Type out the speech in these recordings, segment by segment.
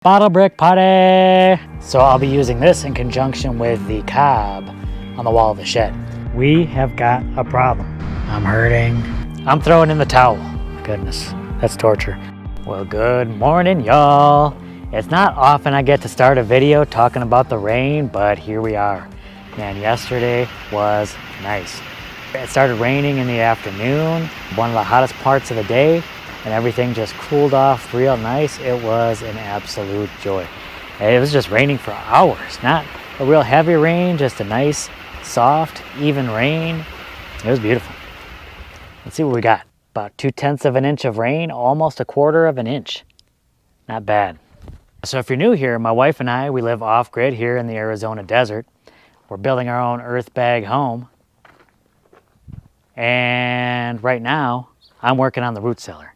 Bottle brick party! So I'll be using this in conjunction with the cob on the wall of the shed. We have got a problem. I'm hurting. I'm throwing in the towel. Goodness, that's torture. Well, good morning, y'all. It's not often I get to start a video talking about the rain, but here we are. Man, yesterday was nice. It started raining in the afternoon, one of the hottest parts of the day, and everything just cooled off real nice. It was an absolute joy. It was just raining for hours, not a real heavy rain, just a nice, soft, even rain. It was beautiful. Let's see what we got. About 2/10 of an inch of rain, almost 1/4 of an inch. Not bad. So if you're new here, my wife and I, we live off-grid here in the Arizona desert. We're building our own earth bag home. And right now, I'm working on the root cellar.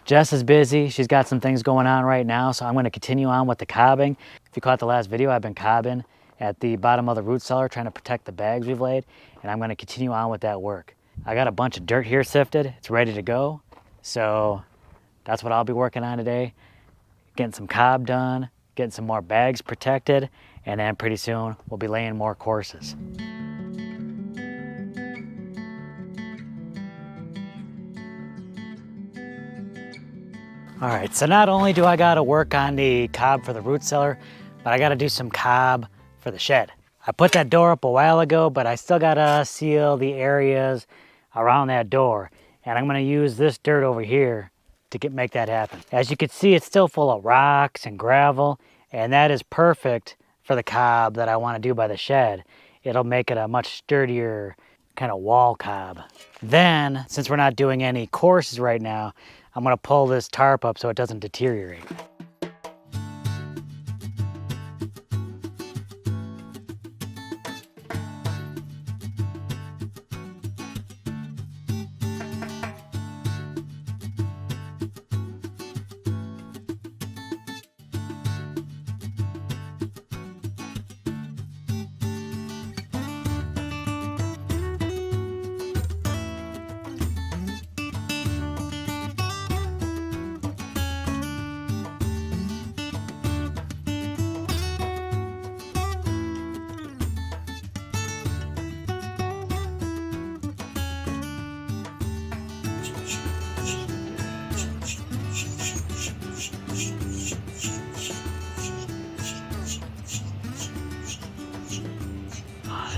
Jess is busy. She's got some things going on right now, so I'm going to continue on with the cobbing. If you caught the last video, I've been cobbing at the bottom of the root cellar, trying to protect the bags we've laid, and I'm going to continue on with that work. I got a bunch of dirt here sifted. It's ready to go. So that's what I'll be working on today. Getting some cob done, getting some more bags protected, and then pretty soon we'll be laying more courses. All right, so not only do I gotta work on the cob for the root cellar, but I gotta do some cob for the shed. I put that door up a while ago, but I still gotta seal the areas around that door. And I'm gonna use this dirt over here to make that happen. As you can see, it's still full of rocks and gravel, and that is perfect for the cob that I wanna do by the shed. It'll make it a much sturdier kind of wall cob. Then, since we're not doing any courses right now, I'm gonna pull this tarp up so it doesn't deteriorate.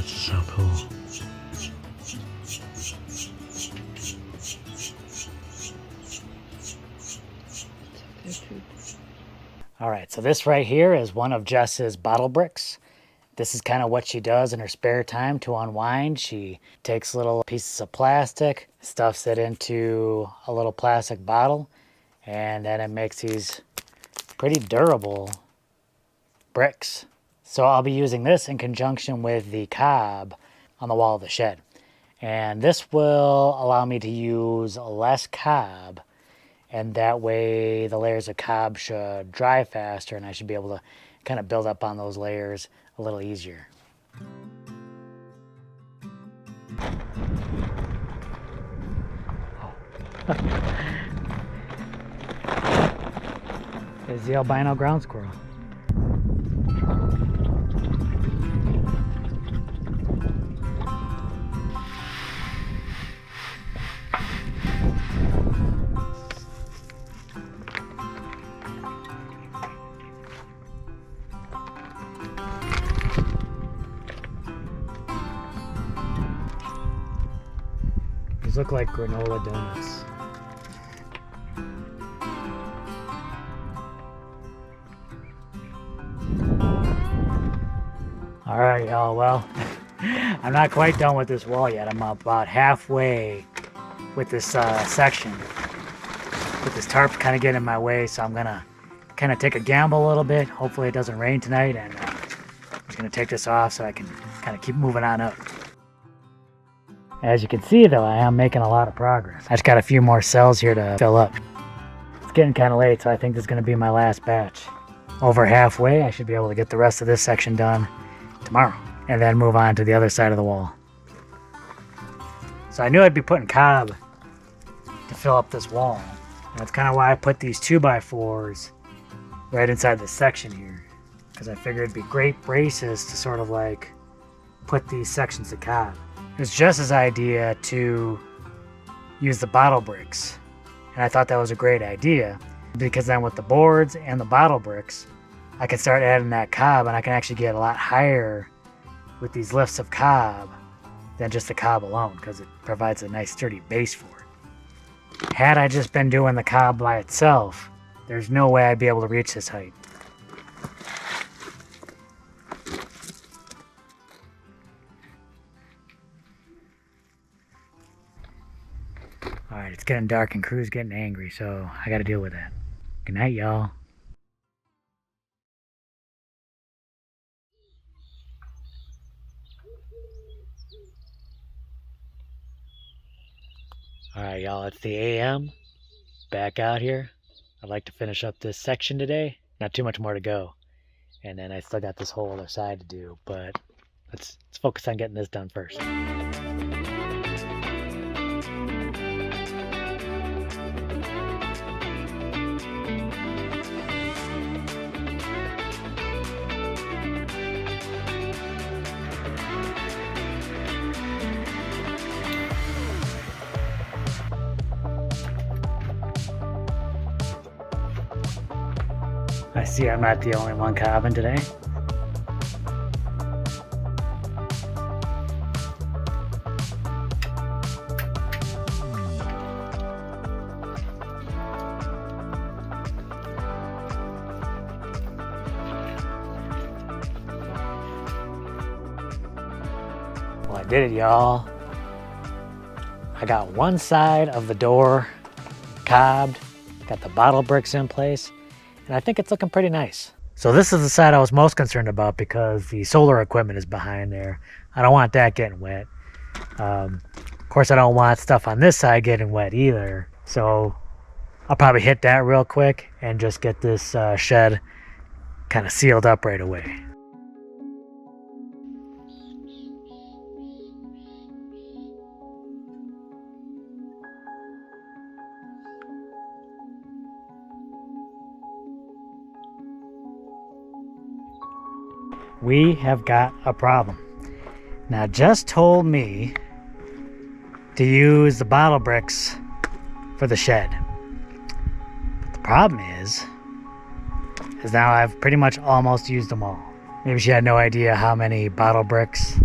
So cool. All right, so this right here is one of Jess's bottle bricks. This is kind of what she does in her spare time to unwind. She takes little pieces of plastic, stuffs it into a little plastic bottle, and then it makes these pretty durable bricks. So I'll be using this in conjunction with the cob on the wall of the shed. And this will allow me to use less cob, and that way the layers of cob should dry faster and I should be able to kind of build up on those layers a little easier. There's the albino ground squirrel. These look like granola donuts. All right, y'all, well, I'm not quite done with this wall yet. I'm about halfway with this section. With this tarp kind of getting in my way, so I'm gonna kind of take a gamble a little bit. Hopefully it doesn't rain tonight, and I'm just gonna take this off so I can kind of keep moving on up. As you can see though, I am making a lot of progress. I just got a few more cells here to fill up. It's getting kind of late, so I think this is gonna be my last batch. Over halfway, I should be able to get the rest of this section done tomorrow, and then move on to the other side of the wall. So I knew I'd be putting cob to fill up this wall. That's kind of why I put these 2x4s right inside this section here, because I figured it'd be great braces to sort of like put these sections of cob. It was Jess's idea to use the bottle bricks, and I thought that was a great idea, because then with the boards and the bottle bricks, I can start adding that cob, and I can actually get a lot higher with these lifts of cob than just the cob alone, because it provides a nice sturdy base for it. Had I just been doing the cob by itself, there's no way I'd be able to reach this height. Alright, it's getting dark and Crew's getting angry, so I gotta deal with that. Good night, y'all. Alright, y'all, it's the AM. Back out here. I'd like to finish up this section today. Not too much more to go. And then I still got this whole other side to do, but let's focus on getting this done first. I see I'm not the only one cobbing today. Well, I did it, y'all. I got one side of the door cobbed, got the bottle bricks in place, and I think it's looking pretty nice. So this is the side I was most concerned about because the solar equipment is behind there. I don't want that getting wet. Of course, I don't want stuff on this side getting wet either. So I'll probably hit that real quick and just get this shed kind of sealed up right away. We have got a problem. Now, Jess told me to use the bottle bricks for the shed. But the problem is now I've pretty much almost used them all. Maybe she had no idea how many bottle bricks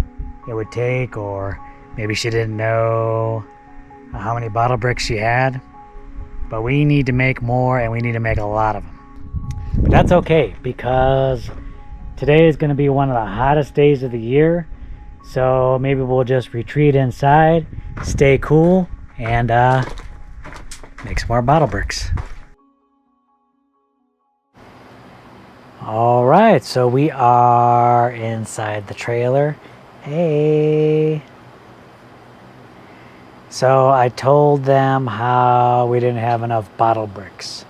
it would take, or maybe she didn't know how many bottle bricks she had. But we need to make more, and we need to make a lot of them. But that's okay, because today is going to be one of the hottest days of the year, so maybe we'll just retreat inside, stay cool, and make some more bottle bricks. Alright, so we are inside the trailer. Hey! So I told them how we didn't have enough bottle bricks,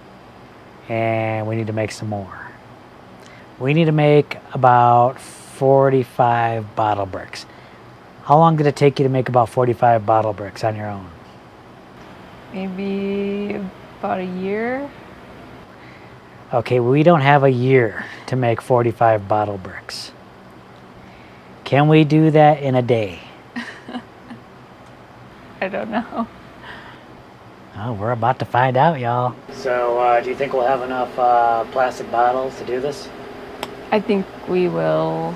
and we need to make some more. We need to make about 45 bottle bricks. How long did it take you to make about 45 bottle bricks on your own? Maybe about a year. Okay, we don't have a year to make 45 bottle bricks. Can we do that in a day? I don't know. Oh, we're about to find out, y'all. So, do you think we'll have enough plastic bottles to do this? I think we will.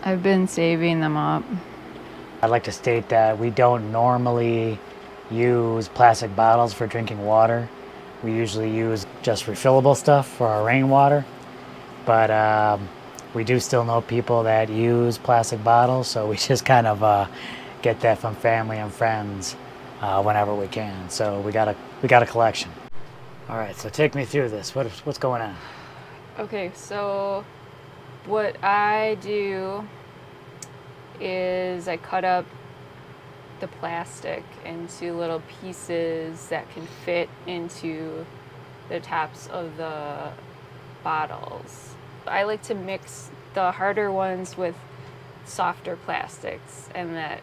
I've been saving them up. I'd like to state that we don't normally use plastic bottles for drinking water. We usually use just refillable stuff for our rainwater. But we do still know people that use plastic bottles, so we just kind of get that from family and friends whenever we can. So we got a collection. All right, so take me through this. What's going on? Okay, so what I do is I cut up the plastic into little pieces that can fit into the tops of the bottles. I like to mix the harder ones with softer plastics, and that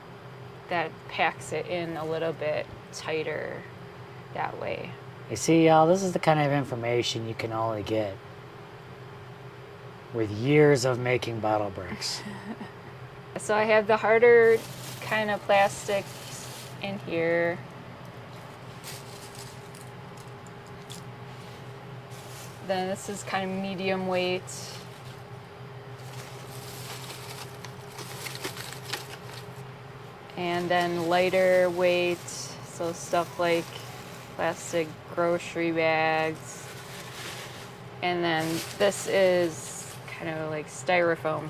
that packs it in a little bit tighter that way. You see, y'all, this is the kind of information you can only get with years of making bottle bricks. So I have the harder kind of plastic in here. Then this is kind of medium weight. And then lighter weight, so stuff like plastic grocery bags. And then this is kind of like styrofoam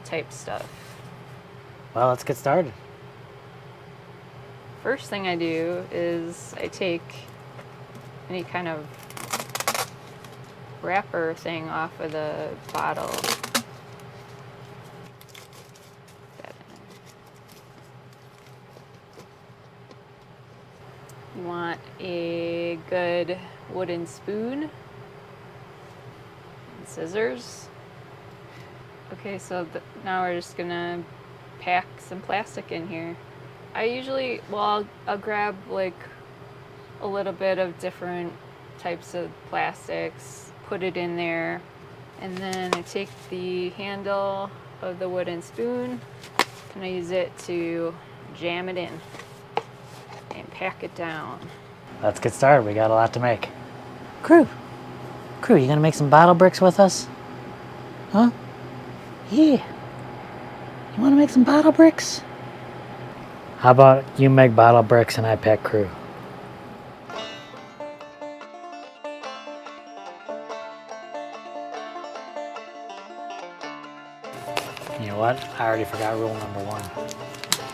type stuff. Well, let's get started. First thing I do is I take any kind of wrapper thing off of the bottle. You want a good wooden spoon and scissors. Okay, so now we're just gonna pack some plastic in here. I usually, well, I'll grab like a little bit of different types of plastics, put it in there, and then I take the handle of the wooden spoon and I use it to jam it in and pack it down. Let's get started. We got a lot to make. Crew, you gonna make some bottle bricks with us? Huh? Yeah. You wanna make some bottle bricks? How about you make bottle bricks and I pack crew? You know what? I already forgot rule number 1.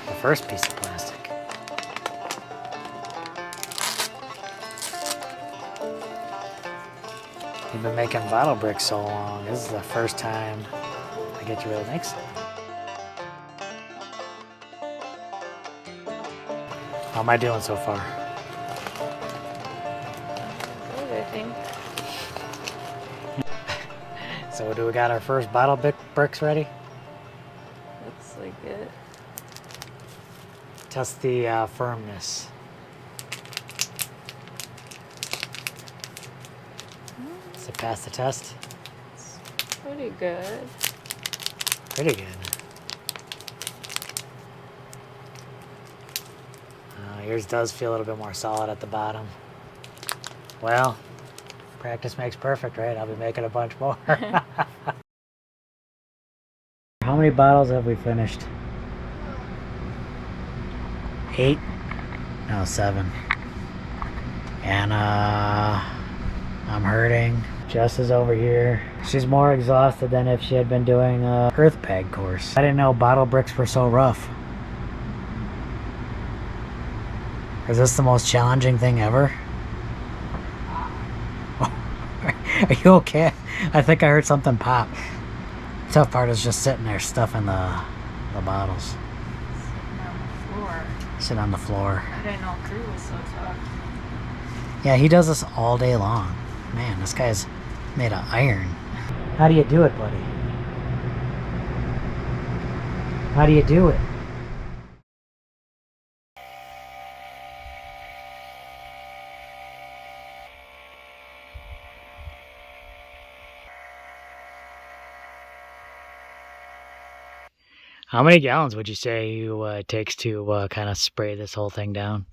The first piece of plastic. You've been making bottle bricks so long. This is the first time I get to really make some. How am I doing so far? Good, I think. So do we got our first bottle bricks ready? Looks like it. Test the firmness. Does it pass the test? It's pretty good. Pretty good. Yours does feel a little bit more solid at the bottom. Well, practice makes perfect, right? I'll be making a bunch more. How many bottles have we finished? 8? No, 7. And I'm hurting. Jess is over here. She's more exhausted than if she had been doing a earth bag course. I didn't know bottle bricks were so rough. Is this the most challenging thing ever? Are you okay? I think I heard something pop. Tough part is just sitting there stuffing the bottles. Sitting on the floor. Sit on the floor. I didn't know crew was so tough. Yeah, he does this all day long. Man, this guy's made of iron. How do you do it, buddy? How do you do it? How many gallons would you say it takes to kind of spray this whole thing down?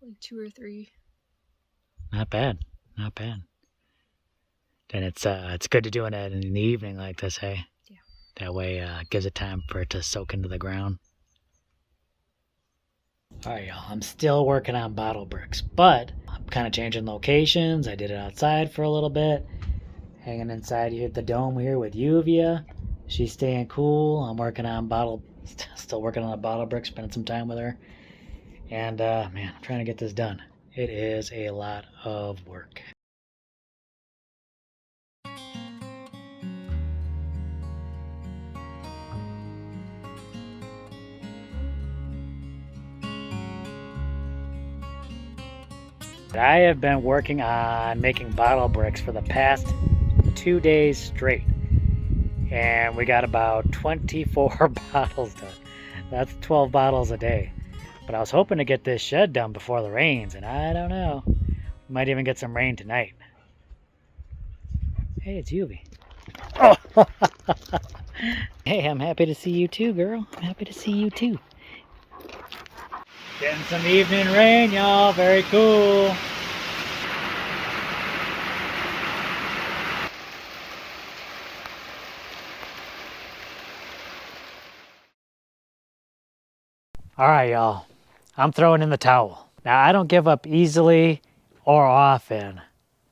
Like 2 or 3. Not bad, not bad. Then it's good to do it in the evening like this, hey? Yeah. That way it gives it time for it to soak into the ground. All right, y'all, I'm still working on bottle bricks, but I'm kind of changing locations. I did it outside for a little bit, hanging inside here at the dome here with Yuvia. She's staying cool. I'm working on still working on the bottle brick, spending some time with her. And man, I'm trying to get this done. It is a lot of work. I have been working on making bottle bricks for the past 2 days straight. And we got about 24 bottles done. That's 12 bottles a day. But I was hoping to get this shed done before the rains, and I don't know. Might even get some rain tonight. Hey, it's Yuvi. Oh! Hey, I'm happy to see you too, girl. I'm happy to see you too. Getting some evening rain, y'all. Very cool. All right, y'all. I'm throwing in the towel. Now, I don't give up easily or often,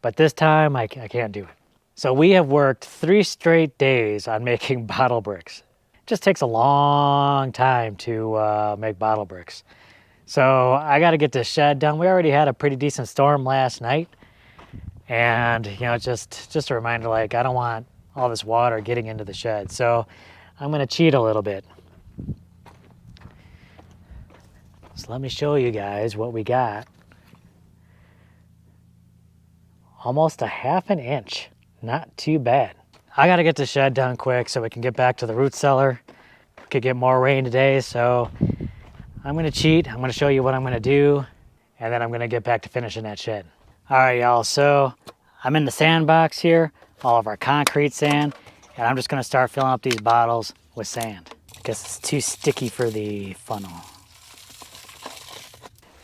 but this time I can't do it. So we have worked 3 straight days on making bottle bricks. It just takes a long time to make bottle bricks. So I got to get this shed done. We already had a pretty decent storm last night. And, you know, just a reminder, like, I don't want all this water getting into the shed. So I'm going to cheat a little bit. So let me show you guys what we got. Almost a ½ inch. Not too bad. I got to get the shed done quick so we can get back to the root cellar. We could get more rain today, so I'm going to cheat. I'm going to show you what I'm going to do, and then I'm going to get back to finishing that shed. All right, y'all, so I'm in the sandbox here, all of our concrete sand, and I'm just going to start filling up these bottles with sand. I guess it's too sticky for the funnel.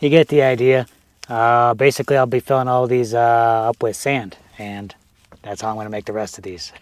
You get the idea. Basically, I'll be filling all these up with sand, and that's how I'm going to make the rest of these.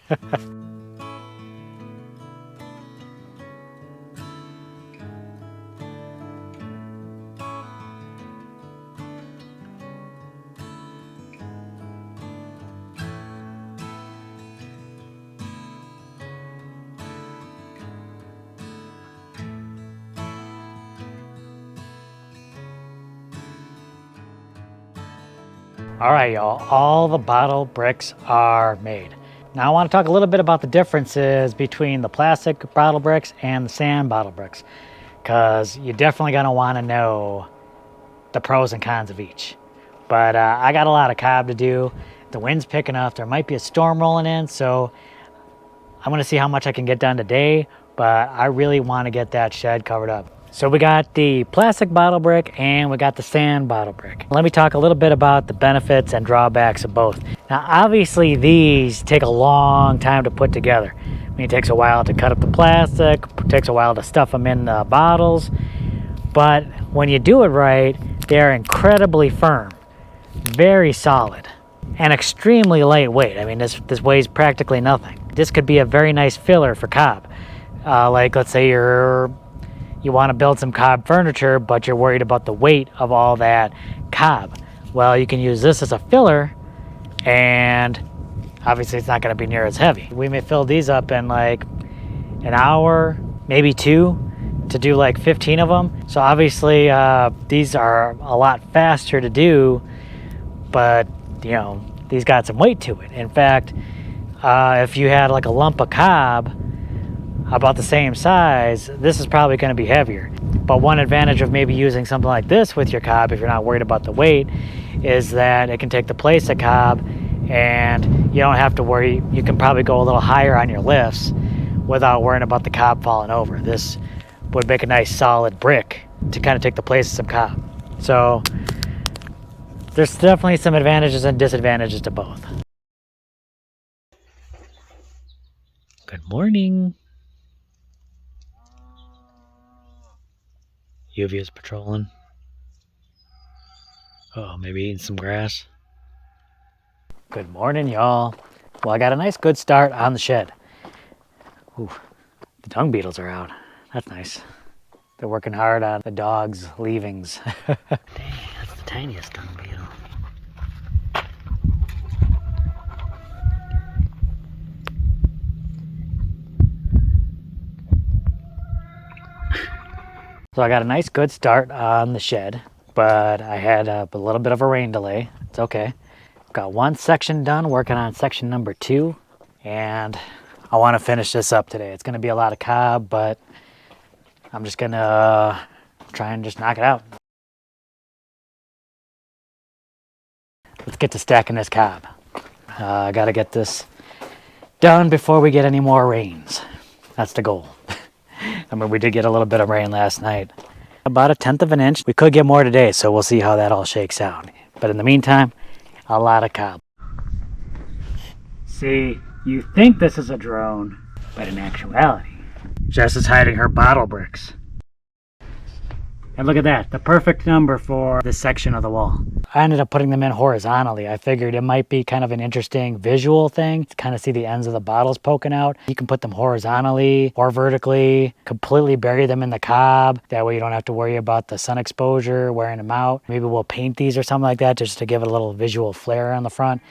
All right, y'all, all the bottle bricks are made. Now I want to talk a little bit about the differences between the plastic bottle bricks and the sand bottle bricks, because you're definitely going to want to know the pros and cons of each. But I got a lot of cob to do. The wind's picking up. There might be a storm rolling in, so I'm going to see how much I can get done today, but I really want to get that shed covered up. So we got the plastic bottle brick and we got the sand bottle brick. Let me talk a little bit about the benefits and drawbacks of both. Now, obviously these take a long time to put together. I mean, it takes a while to cut up the plastic, it takes a while to stuff them in the bottles, but when you do it right, they're incredibly firm, very solid, and extremely lightweight. I mean, this weighs practically nothing. This could be a very nice filler for cob. Like, let's say you want to build some cob furniture, but you're worried about the weight of all that cob. Well, you can use this as a filler, and obviously it's not going to be near as heavy. We may fill these up in like an hour, maybe 2, to do like 15 of them. So obviously these are a lot faster to do, but you know, these got some weight to it. In fact, if you had like a lump of cob about the same size, this is probably going to be heavier. But one advantage of maybe using something like this with your cob, if you're not worried about the weight, is that it can take the place of cob, and you don't have to worry. You can probably go a little higher on your lifts without worrying about the cob falling over. This would make a nice solid brick to kind of take the place of some cob. So there's definitely some advantages and disadvantages to both. Good morning. Yuvi is patrolling. Oh, maybe eating some grass. Good morning, y'all. Well, I got a nice good start on the shed. Ooh, the dung beetles are out. That's nice. They're working hard on the dog's leavings. Dang, that's the tiniest dung beetle. So I got a nice good start on the shed, but I had a little bit of a rain delay. It's okay. Got one section done, working on section number 2, and I want to finish this up today. It's going to be a lot of cob, but I'm just going to try and just knock it out. Let's get to stacking this cob. I got to get this done before we get any more rains. That's the goal. I mean, we did get a little bit of rain last night. About 1/10 of an inch. We could get more today, so we'll see how that all shakes out. But in the meantime, a lot of cob. See, you think this is a drone, but in actuality, Jess is hiding her bottle bricks. And look at that, the perfect number for this section of the wall. I ended up putting them in horizontally. I figured it might be kind of an interesting visual thing to kind of see the ends of the bottles poking out. You can put them horizontally or vertically, completely bury them in the cob. That way you don't have to worry about the sun exposure, wearing them out. Maybe we'll paint these or something like that just to give it a little visual flair on the front.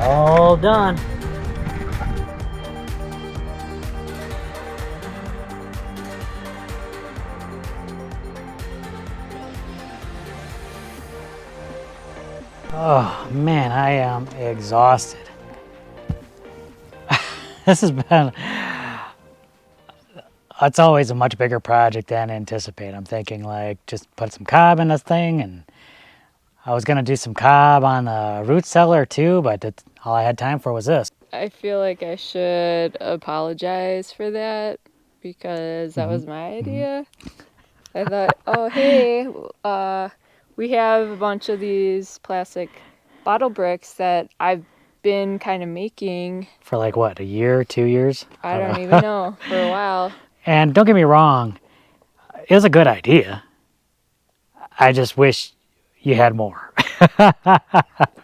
All done. Oh man, I am exhausted. This has been, it's always a much bigger project than I anticipate. I'm thinking like just put some cob in this thing, and I was gonna do some cob on the root cellar too, but all I had time for was this. I feel like I should apologize for that because that was my idea. I thought, oh, hey, we have a bunch of these plastic bottle bricks that I've been kind of making. For like what, a year, 2 years? I don't even know, for a while. And don't get me wrong, it was a good idea. I just wish you had more.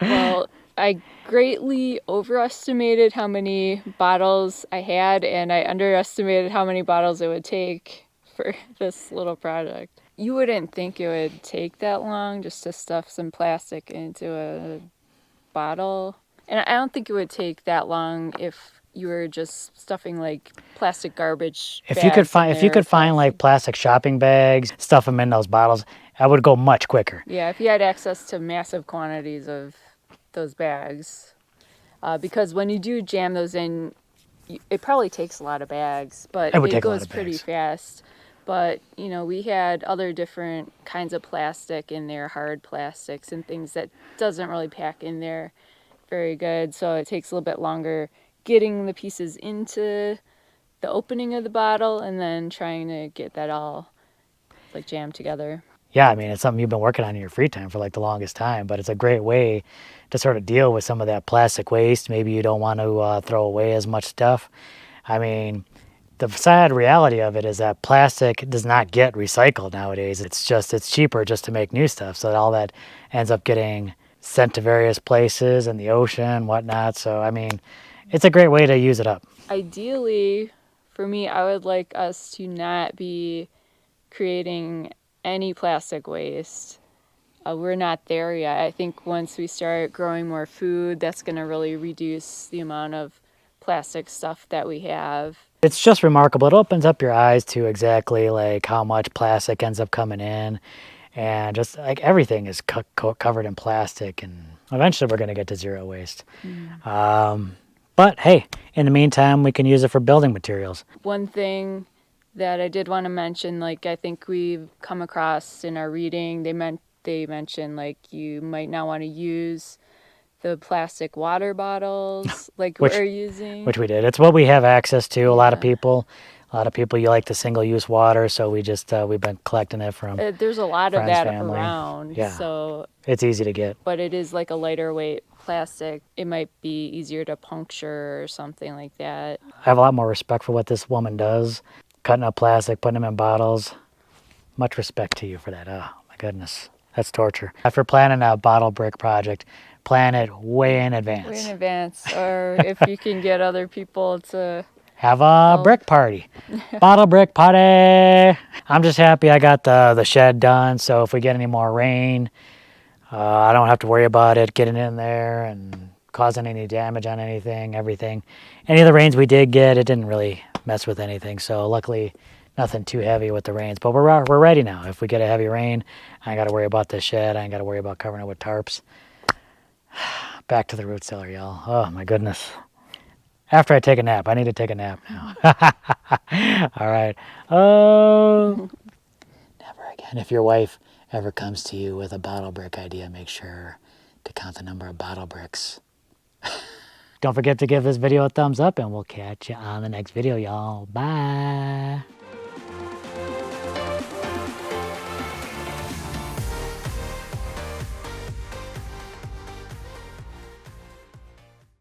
Well, I greatly overestimated how many bottles I had, and I underestimated how many bottles it would take for this little project. You wouldn't think it would take that long just to stuff some plastic into a bottle. And I don't think it would take that long if you were just stuffing like plastic garbage If you could find like plastic shopping bags, stuff them in those bottles, I would go much quicker. Yeah, if you had access to massive quantities of those bags. Because when you do jam those in, it probably takes a lot of bags, but it goes pretty fast. But, you know, we had other different kinds of plastic in there, hard plastics and things that doesn't really pack in there very good. So it takes a little bit longer getting the pieces into the opening of the bottle and then trying to get that all like jammed together. Yeah, I mean, it's something you've been working on in your free time for like the longest time, but it's a great way to sort of deal with some of that plastic waste. Maybe you don't want to throw away as much stuff. I mean, the sad reality of it is that plastic does not get recycled nowadays. It's cheaper just to make new stuff. So all that ends up getting sent to various places in the ocean, whatnot. So, I mean, it's a great way to use it up. Ideally, for me, I would like us to not be creating any plastic waste. We're not there yet. I think once we start growing more food, that's going to really reduce the amount of plastic stuff that we have. It's just remarkable. It opens up your eyes to exactly like how much plastic ends up coming in, and just like everything is covered in plastic, and Eventually, we're going to get to zero waste. But hey, in the meantime, we can use it for building materials. One thing that I did want to mention, like I think we've come across in our reading, they mentioned like you might not want to use the plastic water bottles like Which- we're using. Which we did. It's what we have access to. A lot of Yeah. people, you like the single-use water, so we just we've been collecting it from There's a lot of friends, that family. around. Yeah. So, It's easy to get. but it is like a lighter weight plastic. It might be easier to puncture or something like that. I have a lot more respect for what this woman does, cutting up plastic, putting them in bottles. Much respect to you for that. Oh my goodness, that's torture. After planning a bottle brick project, plan it way in advance. Way in advance, or if you can get other people to Have a brick party. Bottle brick party. I'm just happy I got the shed done, so if we get any more rain, I don't have to worry about it getting in there and causing any damage on anything, everything. Any of the rains we did get, it didn't really mess with anything, so luckily nothing too heavy with the rains. But we're ready now. If we get a heavy rain, I ain't got to worry about the shed. I ain't got to worry about covering it with tarps. Back to the root cellar, y'all. Oh my goodness. After I take a nap. I need to take a nap now. All right. Oh, never again. If your wife ever comes to you with a bottle brick idea, make sure to count the number of bottle bricks. Don't forget to give this video a thumbs up, and we'll catch you on the next video, y'all. Bye.